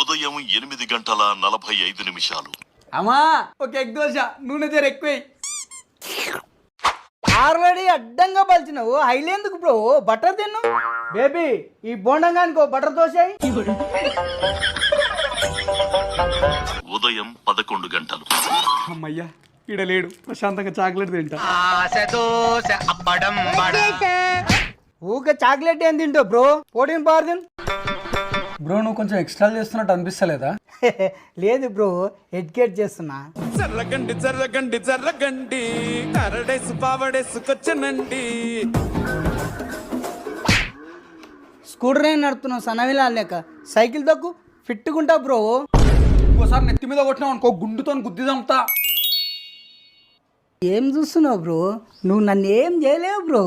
ఉదయం 8:45. అమ్మా ఒక ఎగ్ దోశ నూనె జర ఎక్కువ. ఆల్రెడీ అడ్డంగా పలిచినావు హైలేందుకు బ్రో, బటర్ తిన్ను. బేబీ ఈ బోండంగానికో బటర్ దోశ. ఉదయం 11 అమ్మయ్యా ఈడ లేడు, ప్రశాంతంగా చాక్లెట్ తింటా. ఊకే చాక్లెట్ ఏం తింటావు బ్రో, ప్రోటీన్ పవర్ తిన్. బ్రో నువ్వు కొంచెం ఎక్స్ట్రా చేస్తున్నట్టు అనిపిస్తలేదా? లేదు బ్రో, ఎడ్యుకేట్ చేస్తున్నా. జర్రగండి జర్రగండి జర్రగండి కరడేసు పావడేసుకొచ్చనండి. స్కూటర్ ఏం నడుపుతున్నావు సన్నవిలా లేక, సైకిల్ తక్కు ఫిట్టుకుంటా బ్రో. ఇంకోసారి నెత్తి మీద కొట్టినావు అనుకో గుండుతో గుద్ది చంపుతా. ఏం చూస్తున్నావు బ్రో, నువ్వు నన్ను ఏం చేయలేవు బ్రో.